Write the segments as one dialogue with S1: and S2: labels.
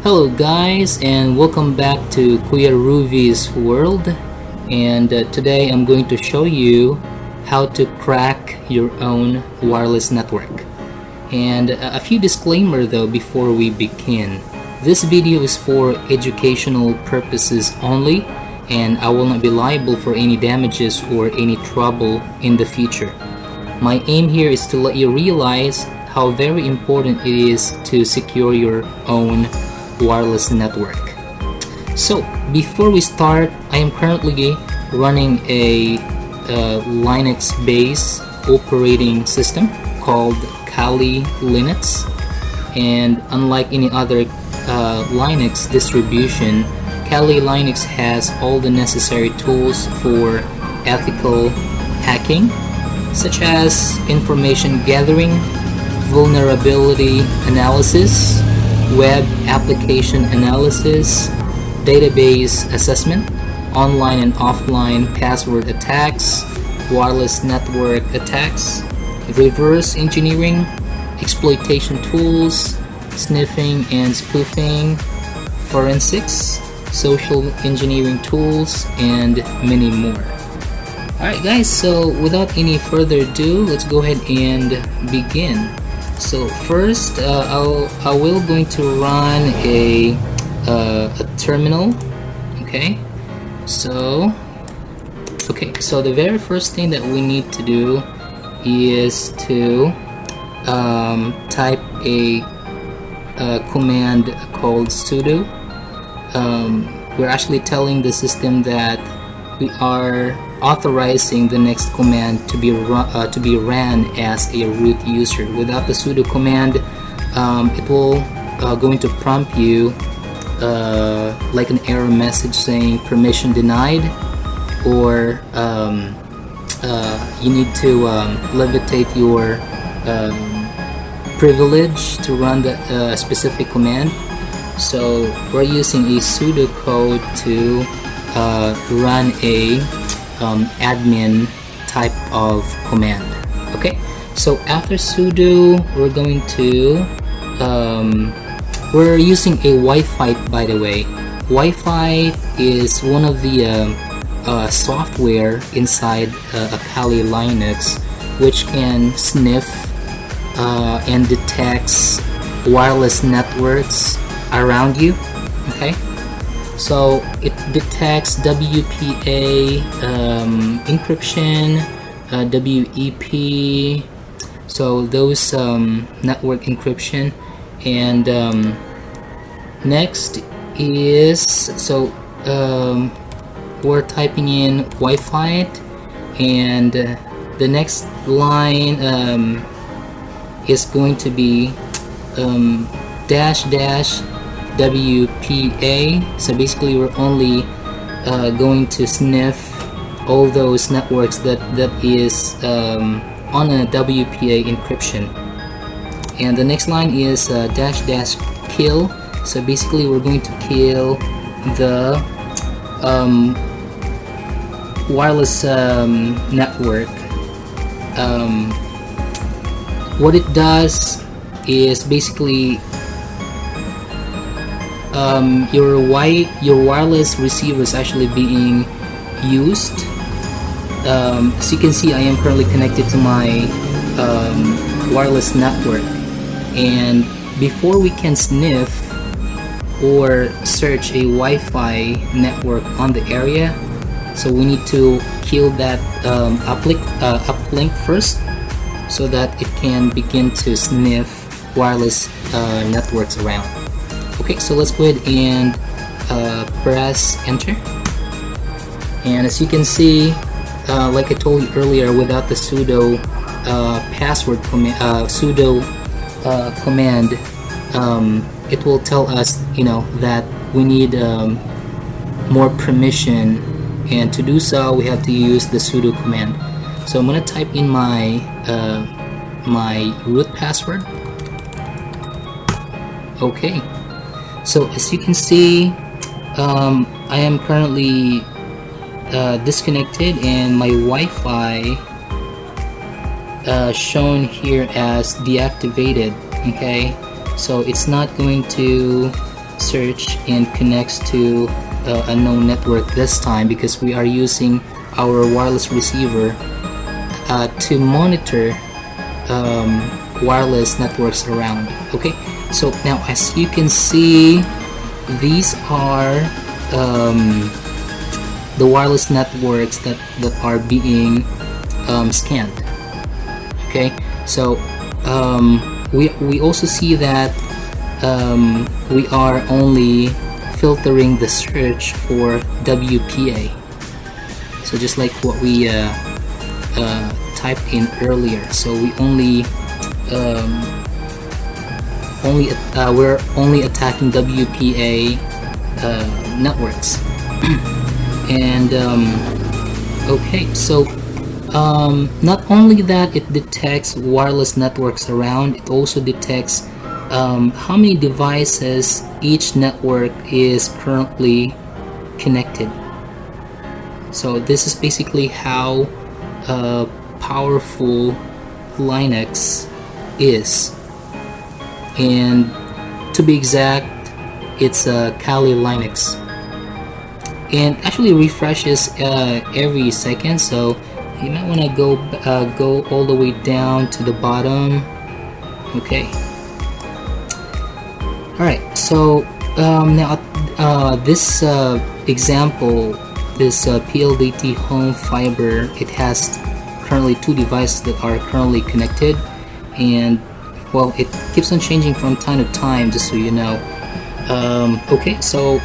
S1: Hello guys, and welcome back to Kuya Ruvy's world. And today I'm going to show you how to crack your own wireless network. And a few disclaimer though before we begin. This video is for educational purposes only, and I will not be liable for any damages or any trouble in the future. My aim here is to let you realize how very important it is to secure your own wireless network. So before we start, I am currently running a Linux based operating system called Kali Linux, and unlike any other Linux distribution, Kali Linux has all the necessary tools for ethical hacking, such as information gathering, vulnerability analysis, web application analysis, database assessment, online and offline password attacks, wireless network attacks, reverse engineering, exploitation tools, sniffing and spoofing, forensics, social engineering tools, and many more. Alright guys, so without any further ado, let's go ahead and begin. So first, I will going to run a terminal. Okay, so the very first thing that we need to do is to type a command called sudo. We're actually telling the system that we are authorizing the next command to be ran as a root user. Without the sudo command, it will going to prompt you like an error message saying permission denied, or you need to levitate your privilege to run the specific command. So we're using a sudo code to run a admin type of command. Okay, so after sudo, we're going to we're using a wifite, by the way. Wifite is one of the software inside a Kali Linux, which can sniff and detects wireless networks around you. Okay, so it detects WPA, encryption, WEP, so those network encryption. And next is, so we're typing in wifite, and the next line is going to be dash dash WPA. So basically we're only going to sniff all those networks that is on a WPA encryption. And the next line is dash dash kill. So basically we're going to kill the wireless network. What it does is basically your wireless receiver is actually being used. As you can see, I am currently connected to my wireless network, and before we can sniff or search a Wi-Fi network on the area, so we need to kill that uplink first, so that it can begin to sniff wireless networks around. Okay, so let's go ahead and press enter. And as you can see, like I told you earlier, without the sudo password command, it will tell us, that we need more permission, and to do so we have to use the sudo command. So I'm gonna type in my my root password. Okay, so as you can see, I am currently disconnected, and my Wi-Fi shown here as deactivated. Okay, so it's not going to search and connects to a known network this time, because we are using our wireless receiver to monitor wireless networks around. Okay, so now as you can see, these are the wireless networks that are being scanned. Okay, so we also see that we are only filtering the search for WPA, so just like what we typed in earlier. So we we're only attacking WPA networks. And okay, so not only that it detects wireless networks around, it also detects how many devices each network is currently connected. So this is basically how powerful Linux is, and to be exact, it's Kali Linux, and actually refreshes every second. So you might want to go all the way down to the bottom. Okay. All right. So now this example, this PLDT home fiber, it has currently 2 devices that are currently connected, and well, it keeps on changing from time to time, just so you know. Okay, so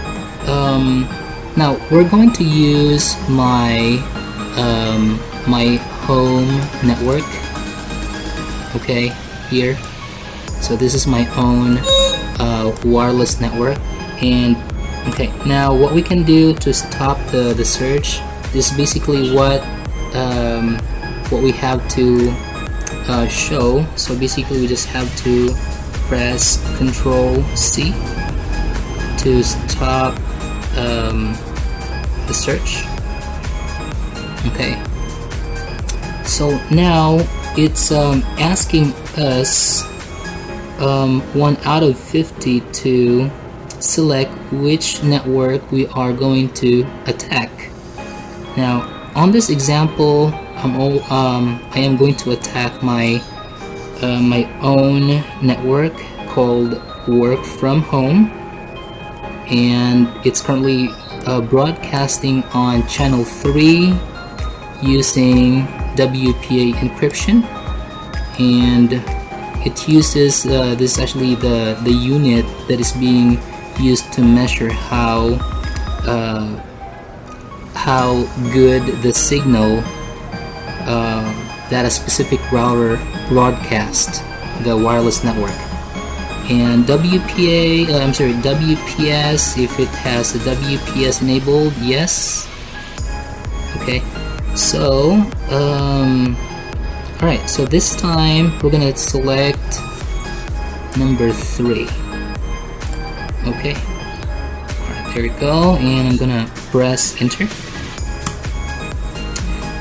S1: now we're going to use my my home network. Okay, here. So this is my own wireless network, and okay, now what we can do to stop the search is basically what we have to show. So basically we just have to press Control C to stop the search. Okay, so now it's asking us 1 out of 50 to select which network we are going to attack. Now on this example, I am going to attack my my own network called Work From Home, and it's currently broadcasting on channel 3 using WPA encryption, and it uses this is actually the unit that is being used to measure how good the signal that a specific router broadcasts the wireless network. And WPS, if it has the WPS enabled, yes. Okay, so alright, so this time we're gonna select number 3. Okay, alright, there we go, and I'm gonna press enter.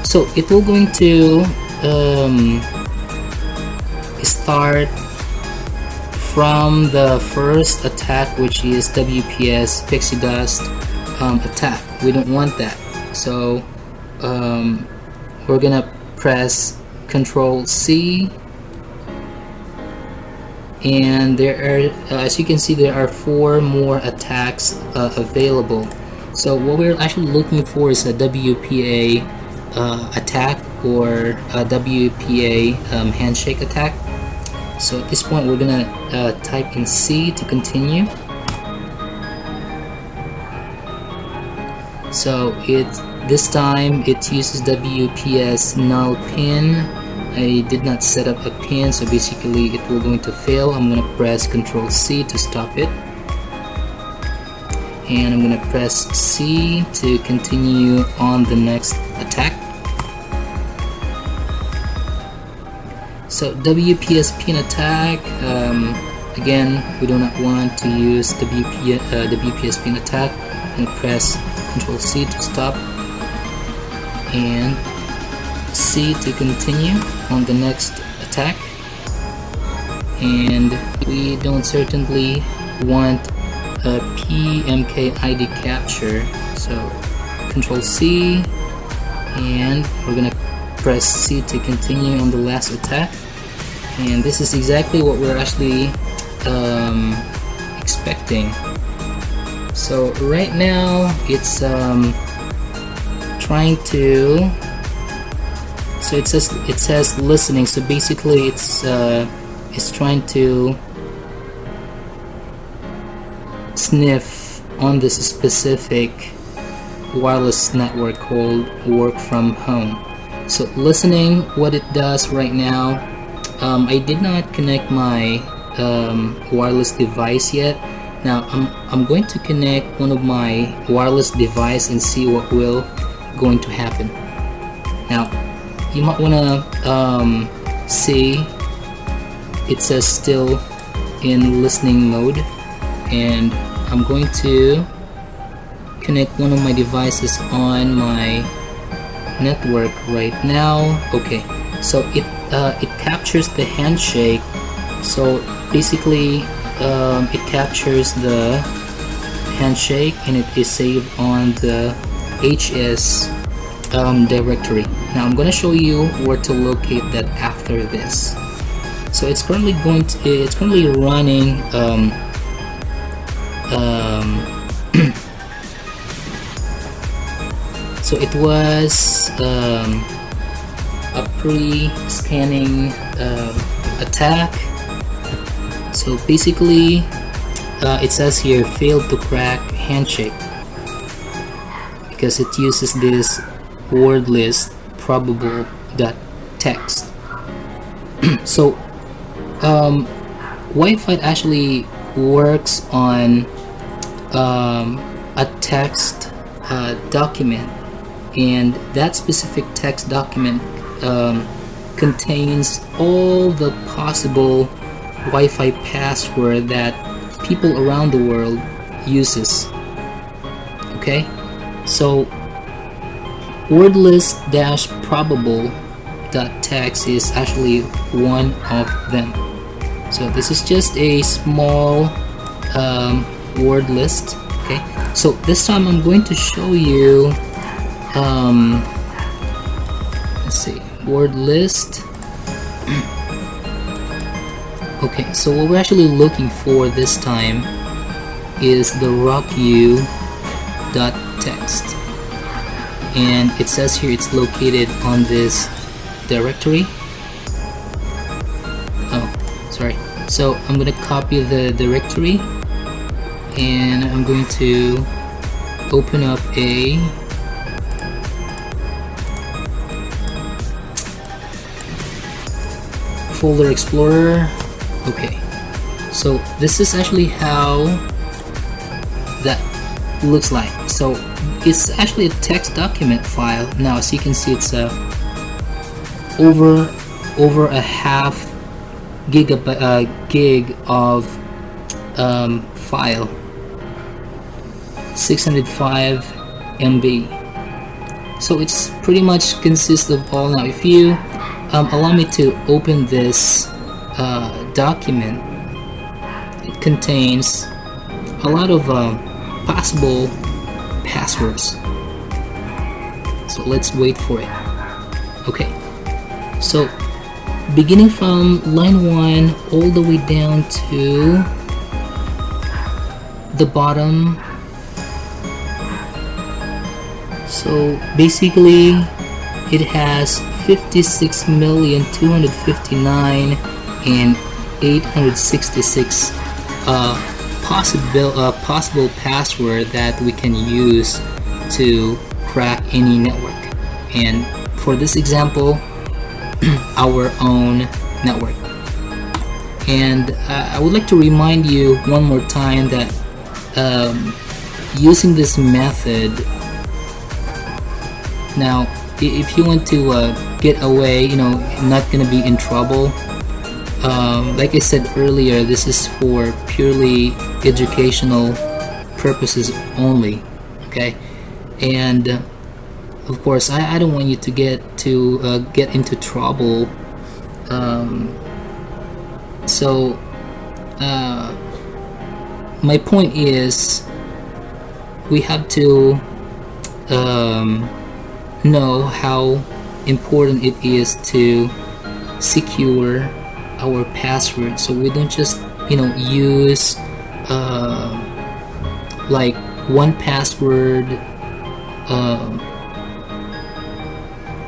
S1: So it will going to start from the first attack, which is WPS pixie dust attack. We don't want that, so we're gonna press Control C, and there are as you can see, there are 4 more attacks available. So what we're actually looking for is a WPA attack, or a WPA handshake attack. So at this point we're gonna type in C to continue. So this time it uses WPS null pin. I did not set up a pin, so basically it will going to fail. I'm gonna press Control C to stop it, and I'm gonna press C to continue on the next attack. So WPS pin attack, again, we do not want to use WPS pin attack. I'm gonna press Control C to stop, and C to continue on the next attack. And we don't certainly want PMK ID capture. So Control C, and we're gonna press C to continue on the last attack. And this is exactly what we're actually expecting. So right now it's trying to, so it says listening. So basically it's trying to sniff on this specific wireless network called work from home. So listening, what it does right now, I did not connect my wireless device yet. Now I'm going to connect one of my wireless device and see what will going to happen. Now you might want to see it says still in listening mode, and I'm going to connect one of my devices on my network right now. Okay, so it captures the handshake. So basically it captures the handshake and it is saved on the HS directory. Now I'm going to show you where to locate that after this. So it's currently running so it was a pre-scanning attack. So basically it says here failed to crack handshake because it uses this word list probable.txt. So Wifite actually works on a text document, and that specific text document contains all the possible Wi-Fi password that people around the world uses. Okay, so wordlist-probable.txt is actually one of them. So this is just a small word list. Okay, so this time I'm going to show you let's see, word list. Okay, so what we're actually looking for this time is the rockyou.txt, and it says here it's located on this directory. Oh, sorry. So I'm going to copy the directory and I'm going to open up a folder explorer. Okay, so this is actually how that looks like. So it's actually a text document file. Now as you can see, it's over a half gig of file, 605 MB. So it's pretty much consists of all. Now if you allow me to open this document, it contains a lot of possible passwords. So let's wait for it. Okay, so beginning from line 1 all the way down to the bottom. So basically it has 56,259 and 866 possible password that we can use to crack any network, and for this example our own network. And I would like to remind you one more time that using this method, now if you want to get away, not gonna be in trouble, like I said earlier, this is for purely educational purposes only. Okay, and of course I don't want you to get into trouble. So my point is we have to know how important it is to secure our password, so we don't just use like one password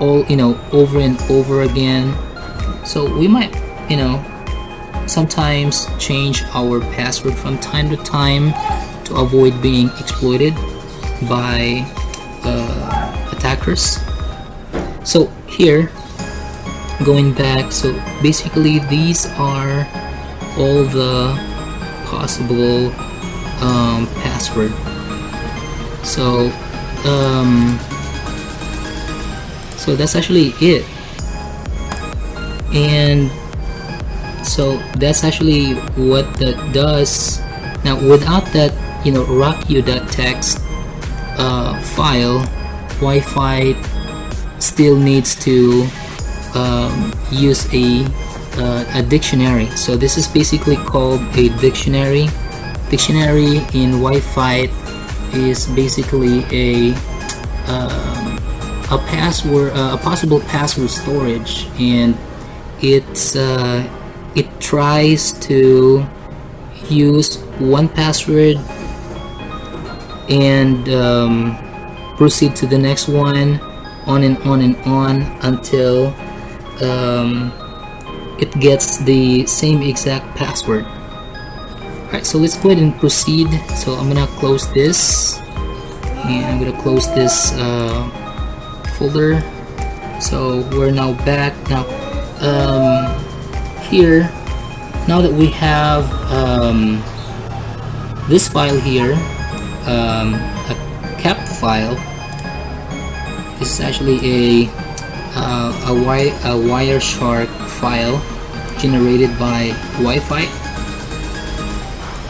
S1: all over and over again. So we might sometimes change our password from time to time to avoid being exploited by attackers. So here, going back, so basically these are all the possible password. So so that's actually it, and so that's actually what that does. Now without that rockyou.txt file, Wifite still needs to use a dictionary. So this is basically called a dictionary. Dictionary in Wifite is basically a password, a possible password storage, and it tries to use one password and proceed to the next one, on and on and on until it gets the same exact password. Alright, so let's go ahead and proceed. So I'm gonna close this, and I'm gonna close this folder. So we're now back. Now here, now that we have this file here, a cap file. This is actually a Wireshark file generated by Wifite,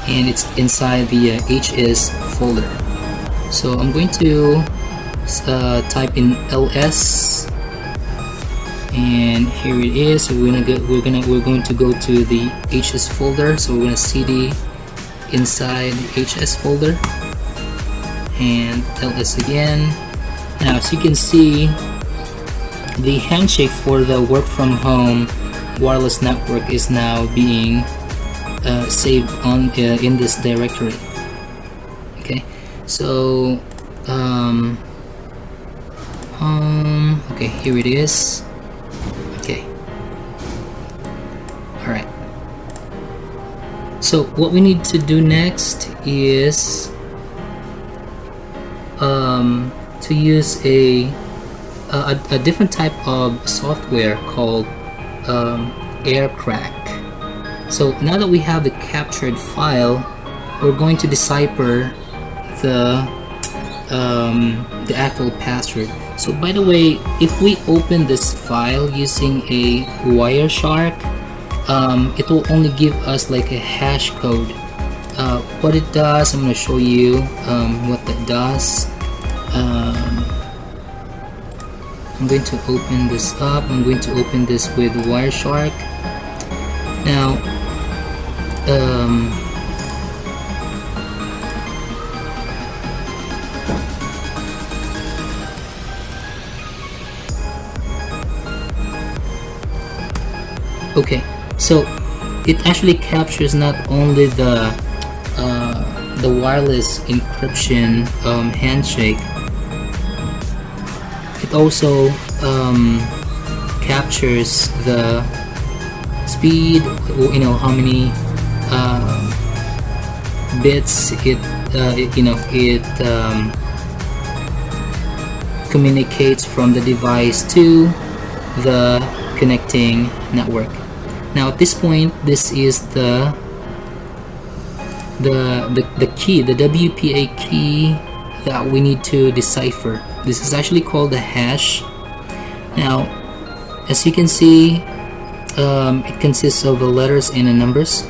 S1: and it's inside the hs folder. So I'm going to type in ls, and here it is. So we're going to go to the hs folder. So we're going to cd inside the hs folder and ls again. Now as you can see, the handshake for the work from home wireless network is now being saved on in this directory. Okay, so okay, here it is. Okay, all right. So what we need to do next is to use a different type of software called aircrack. So now that we have the captured file, we're going to decipher the actual password. So by the way, if we open this file using a Wireshark, it will only give us like a hash code. What it does, I'm going to show you what that does. I'm going to open this up. I'm going to open this with Wireshark. Now, okay, so it actually captures not only the wireless encryption handshake, it also captures the speed, how many bits it communicates from the device to the connecting network. Now at this point, this is the key, the WPA key that we need to decipher. This is actually called the hash. Now as you can see, it consists of the letters and the numbers.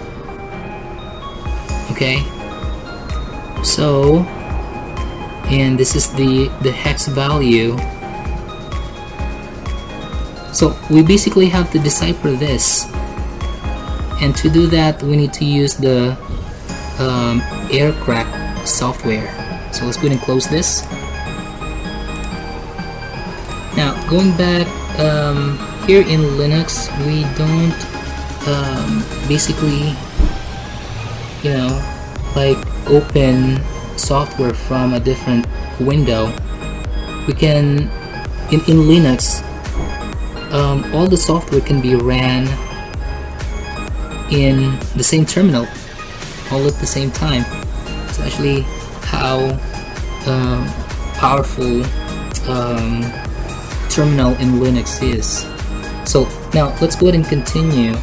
S1: Okay, so, and this is the hex value. So we basically have to decipher this, and to do that we need to use the aircrack software. So let's go ahead and close this. Now going back, here in Linux we don't basically, like open software from a different window. We can in Linux, all the software can be ran in the same terminal all at the same time. It's actually how powerful terminal in Linux is. So now let's go ahead and continue.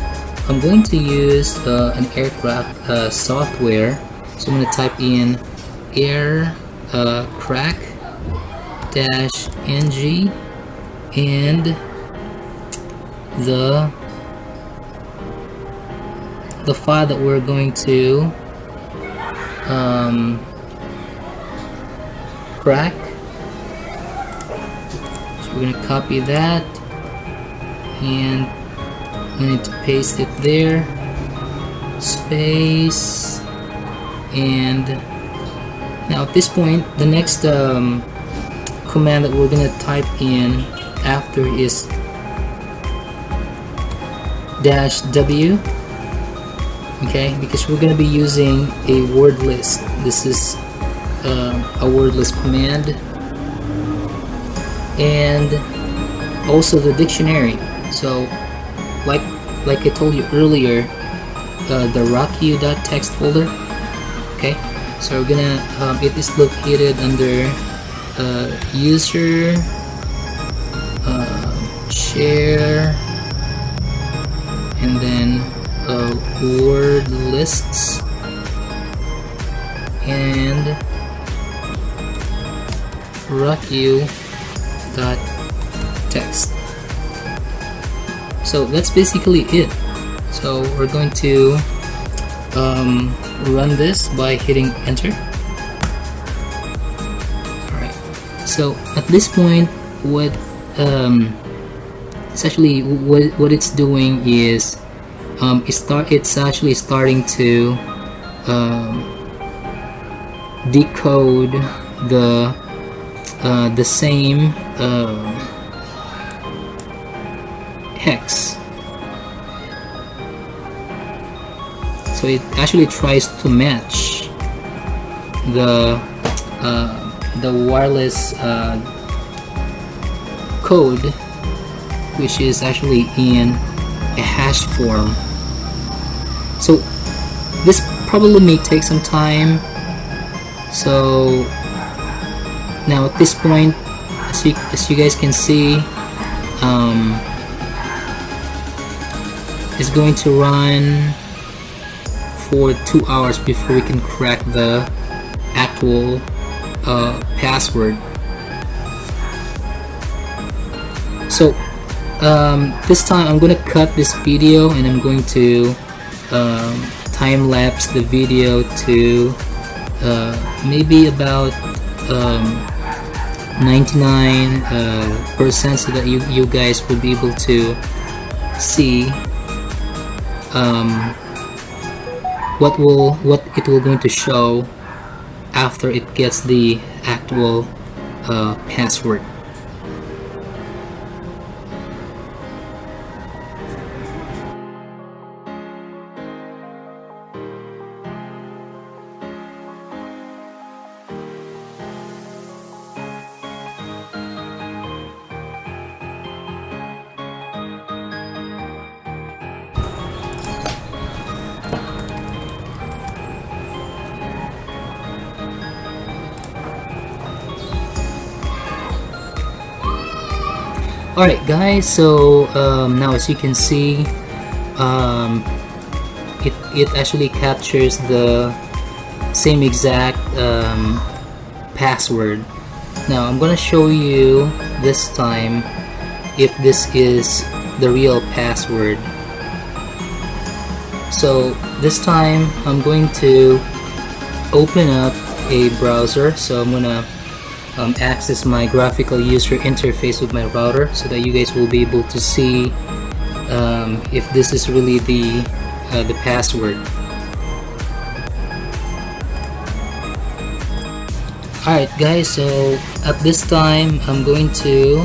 S1: I'm going to use an aircraft software. So I'm going to type in aircrack-ng and the file that we're going to crack. So we're going to copy that and we need to paste it there, space, and now at this point the next command that we're going to type in after is -w, okay, because we're going to be using a word list. This is a word list command, and also the dictionary. So like I told you earlier, the rockyou.txt folder, okay, so we're gonna it is located under user, share, and then word lists and rockyou.txt. So that's basically it. So we're going to run this by hitting enter. Alright, so at this point what essentially what it's doing is it's actually starting to decode the same hex. So it actually tries to match the wireless code, which is actually in a hash form. So this probably may take some time. So now at this point, as you guys can see, it's going to run for 2 hours before we can crack the actual password. So this time I'm going to cut this video and I'm going to time lapse the video to maybe about 99% so that you guys will be able to see what it will going to show after it gets the actual password. Alright guys, so now as you can see, it actually captures the same exact password. Now I'm gonna show you this time if this is the real password. So this time I'm going to open up a browser. So I'm gonna access my graphical user interface with my router so that you guys will be able to see if this is really the password. Alright guys, so at this time I'm going to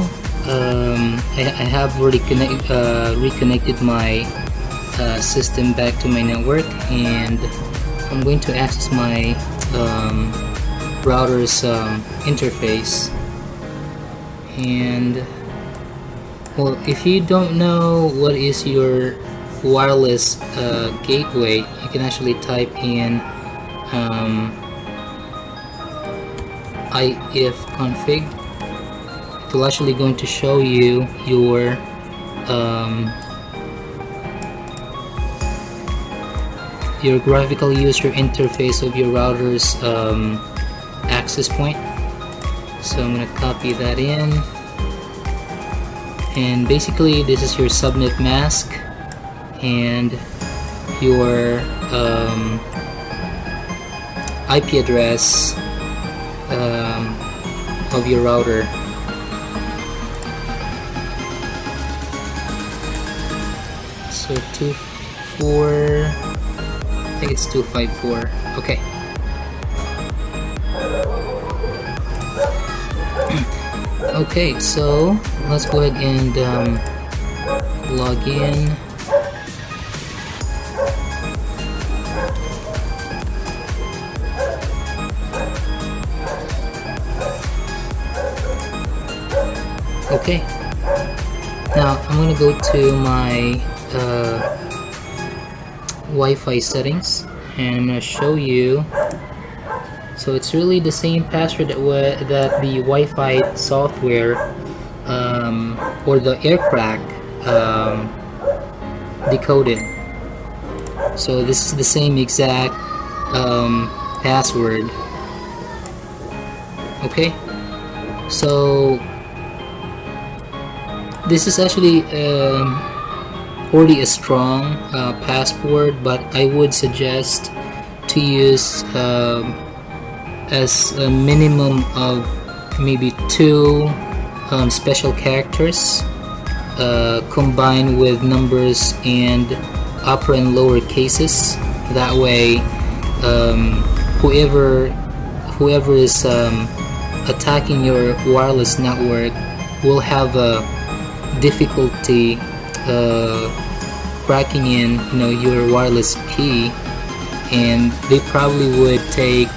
S1: I have already reconnected my system back to my network, and I'm going to access my router's interface. And well, if you don't know what is your wireless gateway, you can actually type in ifconfig. It will actually going to show you your graphical user interface of your router's access point. So I'm going to copy that in, and basically this is your subnet mask and your IP address of your router. So 24, I think it's 254. Okay. Okay, so let's go ahead and log in. Okay, now I'm going to go to my Wi-Fi settings, and I'm going to show you. So it's really the same password that the Wi-Fi software or the aircrack decoded. So this is the same exact password. Okay, so this is actually already a strong password, but I would suggest to use as a minimum of maybe 2 special characters combined with numbers and upper and lower cases. That way whoever is attacking your wireless network will have a difficulty cracking in your wireless key, and they probably would take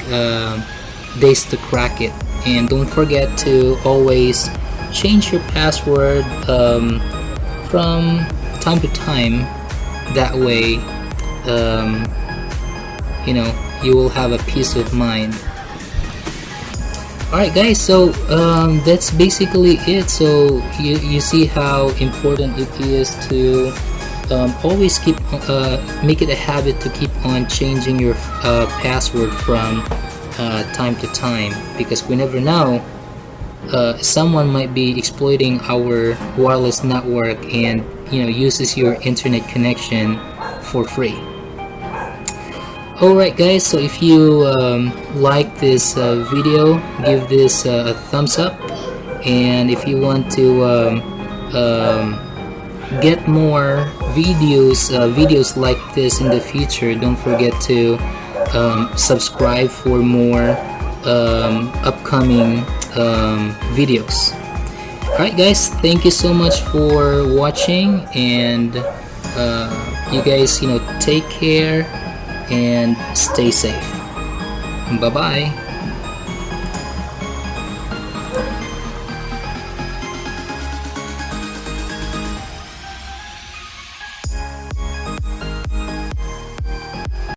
S1: days to crack it. And don't forget to always change your password from time to time. That way you will have a peace of mind. Alright guys, so that's basically it. So you see how important it is to always make it a habit to keep on changing your password from time to time, because we never know, someone might be exploiting our wireless network and uses your internet connection for free. Alright guys, so if you like this video, give this a thumbs up, and if you want to get more videos like this in the future, don't forget to subscribe for more upcoming videos. Alright guys, thank you so much for watching, and you guys take care and stay safe. Bye bye.